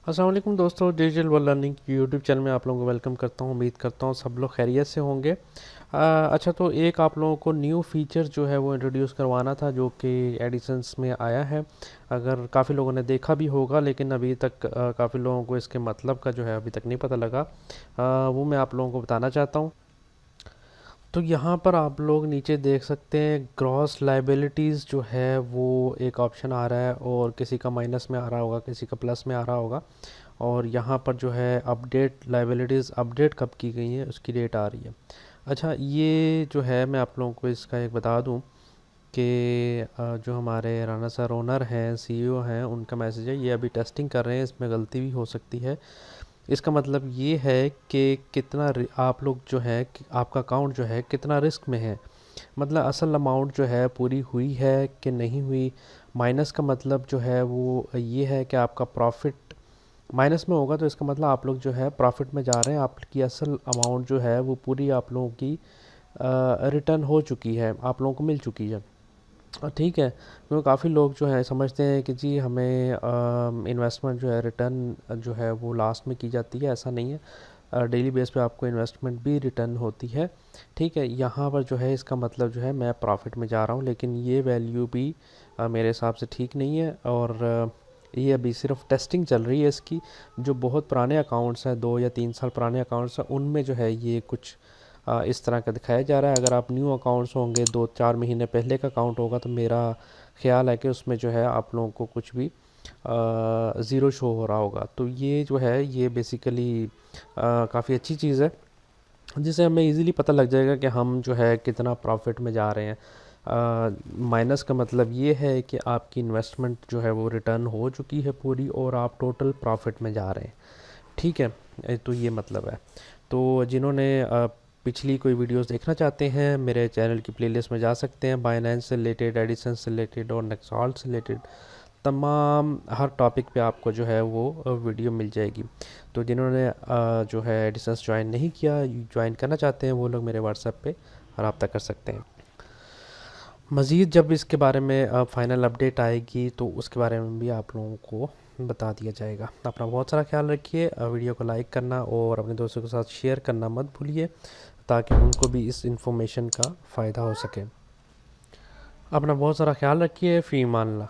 अस्सलाम वालेकुम दोस्तों, digital world learning YouTube channel में आप लोगों को वेलकम करता हूँ। उम्मीद करता हूँ सब लोग खैरियत से होंगे। अच्छा, तो एक आप लोगों को न्यू फीचर जो है वो इंट्रोड्यूस करवाना था जो कि एडिसंस में आया है। अगर काफ़ी लोगों ने देखा भी होगा लेकिन अभी तक काफ़ी लोगों को इसके मतलब का जो है अभी तक नहीं पता लगा। वो मैं आप लोगों को बताना चाहता हूँ। तो यहाँ पर आप लोग नीचे देख सकते हैं, ग्रॉस लाइबिलिटीज़ जो है वो एक ऑप्शन आ रहा है और किसी का माइनस में आ रहा होगा, किसी का प्लस में आ रहा होगा। और यहाँ पर जो है अपडेट लाइबिलिटीज़ अपडेट कब की गई है उसकी डेट आ रही है। अच्छा, ये जो है मैं आप लोगों को इसका एक बता दूं कि जो हमारे राना सर ओनर हैं, सीईओ हैं, उनका मैसेज है। ये अभी टेस्टिंग कर रहे हैं, इसमें गलती भी हो सकती है। इसका मतलब ये है कि कितना आप लोग जो है आपका अकाउंट जो है कितना रिस्क में है। मतलब असल अमाउंट जो है पूरी हुई है कि नहीं हुई। माइनस का मतलब जो है वो ये है कि आपका प्रॉफिट माइनस में होगा, तो इसका मतलब आप लोग जो है प्रॉफिट में जा रहे हैं। आपकी असल अमाउंट जो है वो पूरी आप लोगों की रिटर्न हो चुकी है, आप लोगों को मिल चुकी है। ठीक है, क्योंकि काफ़ी लोग जो है समझते हैं कि जी हमें इन्वेस्टमेंट जो है रिटर्न जो है वो लास्ट में की जाती है। ऐसा नहीं है, डेली बेस पे आपको इन्वेस्टमेंट भी रिटर्न होती है। ठीक है, यहाँ पर जो है इसका मतलब जो है मैं प्रॉफिट में जा रहा हूँ, लेकिन ये वैल्यू भी मेरे हिसाब से ठीक नहीं है। और ये अभी सिर्फ टेस्टिंग चल रही है इसकी। जो बहुत पुराने अकाउंट्स हैं, 2 या 3 साल पुराने अकाउंट्स हैं, उनमें जो है ये कुछ इस तरह का दिखाया जा रहा है। अगर आप न्यू अकाउंट्स होंगे, 2-4 महीने पहले का अकाउंट होगा, तो मेरा ख्याल है कि उसमें जो है आप लोगों को कुछ भी ज़ीरो शो हो रहा होगा। तो ये जो है ये बेसिकली काफ़ी अच्छी चीज़ है, जिससे हमें इजीली पता लग जाएगा कि हम जो है कितना प्रॉफिट में जा रहे हैं। माइनस का मतलब ये है कि आपकी इन्वेस्टमेंट जो है वो रिटर्न हो चुकी है पूरी और आप टोटल प्रॉफिट में जा रहे हैं। ठीक है, तो ये मतलब है। तो जिन्होंने पिछली कोई वीडियोस देखना चाहते हैं, मेरे चैनल की प्लेलिस्ट में जा सकते हैं। बाइनेंस से रिलेटेड, एडिसन से रिलेटेड और नेक्सॉल्ट से रिलेटेड तमाम हर टॉपिक पे आपको जो है वो वीडियो मिल जाएगी। तो जिन्होंने जो है एडिसन्स ज्वाइन नहीं किया, ज्वाइन करना चाहते हैं, वो लोग मेरे व्हाट्सएप पे रब्ता कर सकते हैं। मज़ीद जब इसके बारे में फ़ाइनल अपडेट आएगी तो उसके बारे में भी आप लोगों को बता दिया जाएगा। अपना बहुत सारा ख्याल रखिए। वीडियो को लाइक करना और अपने दोस्तों के साथ शेयर करना मत भूलिए, ताकि उनको भी इस इंफॉर्मेशन का फ़ायदा हो सके। अपना बहुत सारा ख्याल रखिए। फ़ी मान ला।